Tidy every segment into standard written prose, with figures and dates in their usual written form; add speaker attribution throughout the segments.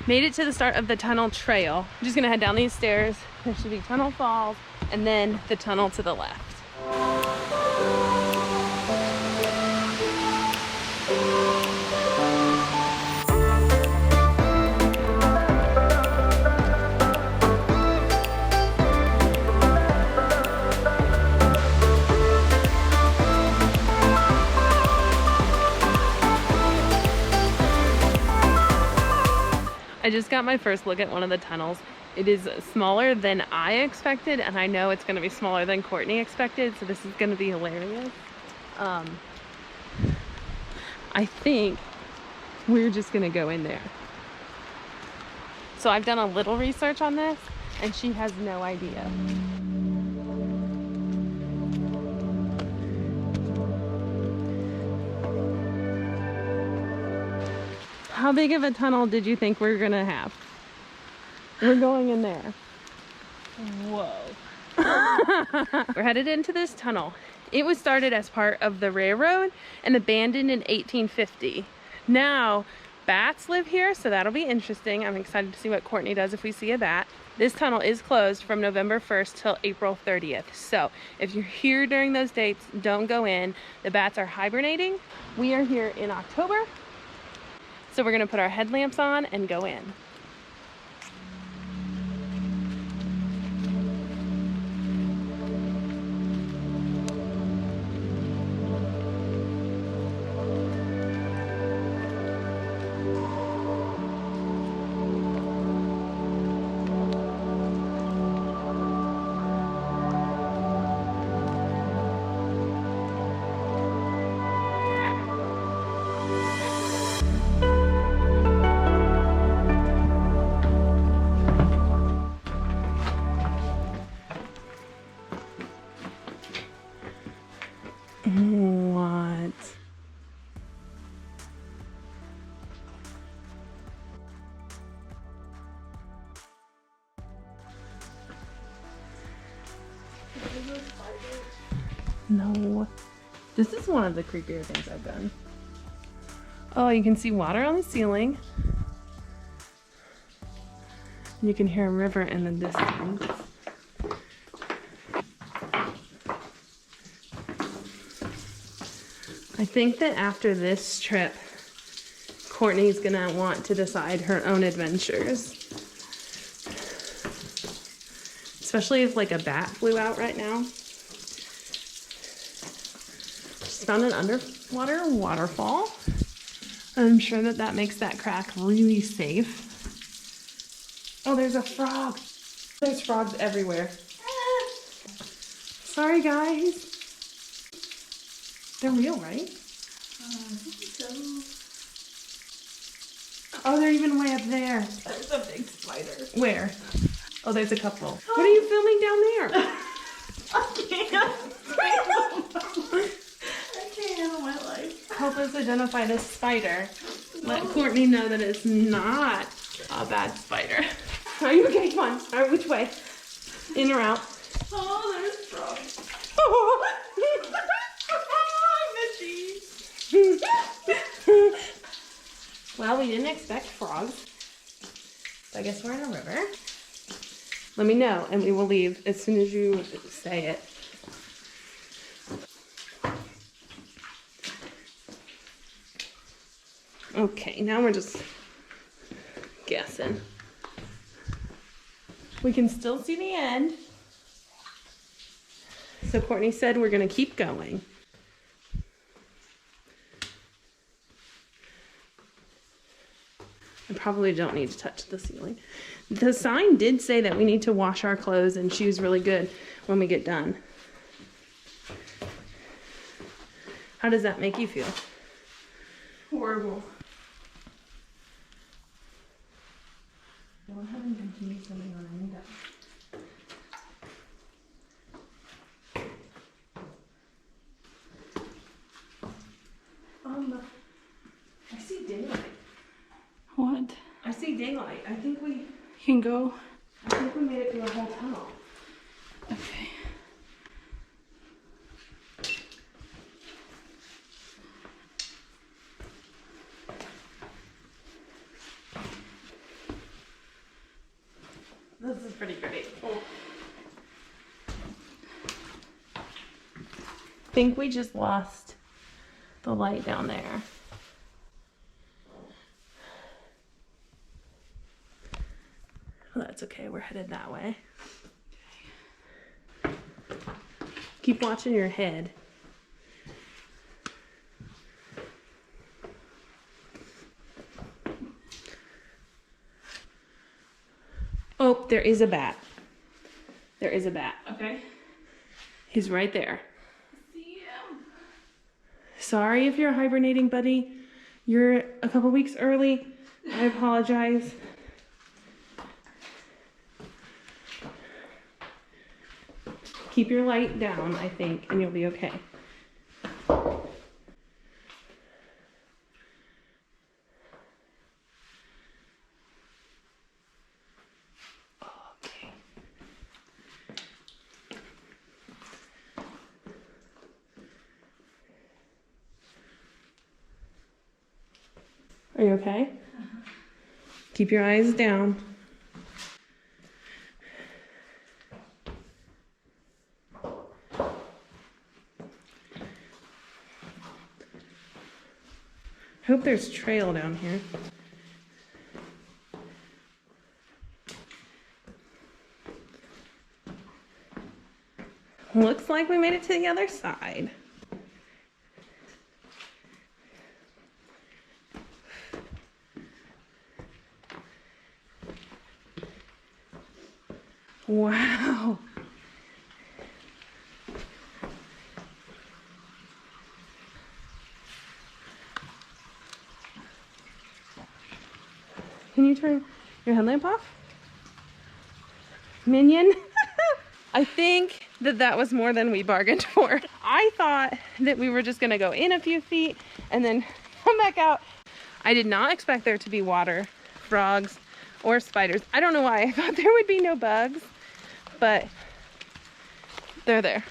Speaker 1: Made it to the start of the tunnel trail. I'm just gonna head down these stairs. There should be Tunnel Falls and then the tunnel to the left. I just got my first look at one of the tunnels. It is smaller than I expected, and I know it's gonna be smaller than Courtney expected, so this is gonna be hilarious. I think we're just gonna go in there. So I've done a little research on this, and she has no idea. How big of a tunnel did you think we were gonna have? We're going in there. Whoa. We're headed into this tunnel. It was started as part of the railroad and abandoned in 1850. Now, bats live here, so that'll be interesting. I'm excited to see what Courtney does if we see a bat. This tunnel is closed from November 1st till April 30th. So if you're here during those dates, don't go in. The bats are hibernating. We are here in October. So we're gonna put our headlamps on and go in. What? No. This is one of the creepier things I've done. Oh, you can see water on the ceiling. You can hear a river in the distance. I think that after this trip, Courtney's gonna want to decide her own adventures. Especially if like a bat flew out right now. Just found an underwater waterfall. I'm sure that that makes that crack really safe. Oh, there's a frog. There's frogs everywhere. Sorry, guys. They're real, right?
Speaker 2: I think so.
Speaker 1: Oh, they're even way up there.
Speaker 2: There's a big spider.
Speaker 1: Where? Oh, there's a couple. What are you filming down there?
Speaker 2: I can't handle my life.
Speaker 1: Help us identify this spider. Let Courtney know that it's not a bad spider. Are you okay? Come on. All right, which way? In or out?
Speaker 2: Oh, there's frogs.
Speaker 1: Well, we didn't expect frogs. So I guess we're in a river. Let me know and we will leave as soon as you say it. Okay, now we're just guessing. We can still see the end. So Courtney said we're gonna keep going. I probably don't need to touch the ceiling. The sign did say that we need to wash our clothes and shoes really good when we get done. How does that make you feel?
Speaker 2: Horrible.
Speaker 1: Go ahead and continue something on any day. I see daylight.
Speaker 2: What?
Speaker 1: I see daylight. I think we
Speaker 2: Can go.
Speaker 1: made it through the whole tunnel.
Speaker 2: Okay.
Speaker 1: pretty great.
Speaker 2: Oh.
Speaker 1: I think we just lost the light down there. Well, that's okay. We're headed that way. Keep watching your head. Oh, there is a bat. There is a bat.
Speaker 2: Okay.
Speaker 1: He's right there.
Speaker 2: See him.
Speaker 1: Sorry if you're hibernating, buddy. You're a couple weeks early. I apologize. Keep your light down, I think, and you'll be okay. Okay. Are you okay? Keep your eyes down. I hope there's trail down here. Looks like we made it to the other side. Wow. Can you turn your headlamp off? Minion? I think that was more than we bargained for. I thought that we were just gonna go in a few feet and then come back out. I did not expect there to be water, frogs, or spiders. I don't know why. I thought there would be no bugs, but they're there.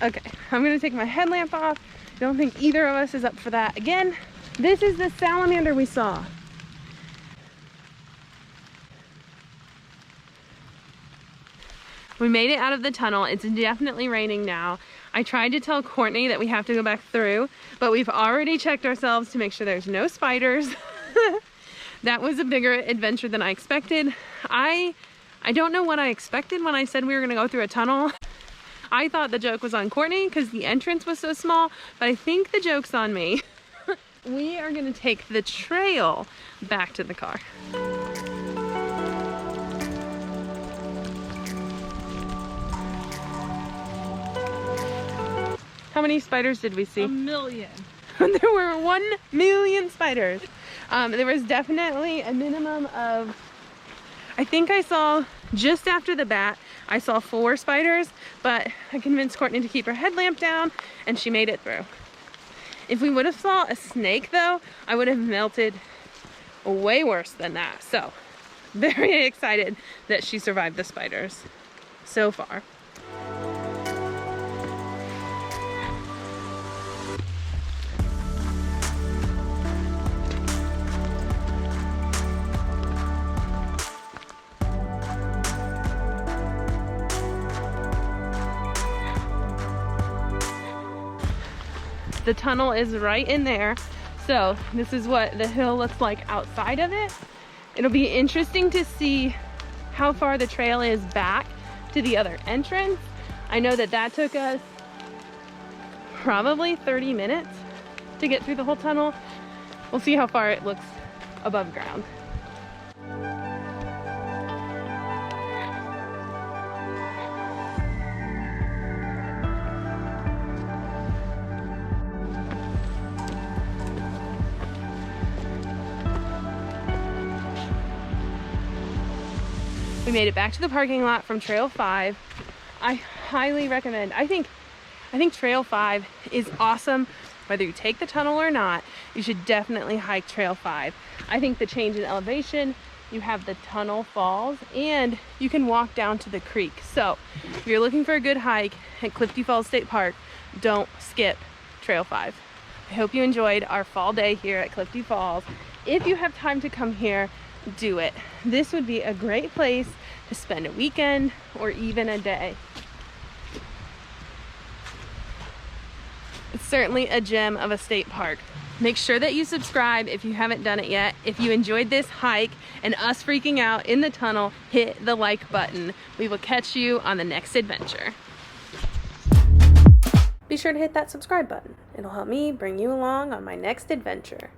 Speaker 1: Okay, I'm gonna take my headlamp off. I don't think either of us is up for that again. This is the salamander we saw. We made it out of the tunnel. It's definitely raining now. I tried to tell Courtney that we have to go back through, but we've already checked ourselves to make sure there's no spiders. That was a bigger adventure than I expected. I don't know what I expected when I said we were gonna go through a tunnel. I thought the joke was on Courtney because the entrance was so small, but I think the joke's on me. We are gonna take the trail back to the car. How many spiders did we see?
Speaker 2: 1 million.
Speaker 1: There were 1 million spiders. There was definitely a minimum of, I think I saw, just after the bat, I saw 4 spiders, but I convinced Courtney to keep her headlamp down and she made it through. If we would have saw a snake though, I would have melted way worse than that. So, very excited that she survived the spiders so far. The tunnel is right in there. So this is what the hill looks like outside of it. It'll be interesting to see how far the trail is back to the other entrance. I know that took us probably 30 minutes to get through the whole tunnel. We'll see how far it looks above ground. We made it back to the parking lot from Trail 5. I highly recommend. I think Trail 5 is awesome. Whether you take the tunnel or not, you should definitely hike Trail 5. I think the change in elevation, you have the tunnel falls, and you can walk down to the creek. So if you're looking for a good hike at Clifty Falls State Park, don't skip Trail 5. I hope you enjoyed our fall day here at Clifty Falls. If you have time to come here, do it. This would be a great place to spend a weekend or even a day. It's certainly a gem of a state park. Make sure that you subscribe if you haven't done it yet. If you enjoyed this hike and us freaking out in the tunnel, hit the like button. We will catch you on the next adventure. Be sure to hit that subscribe button. It'll help me bring you along on my next adventure.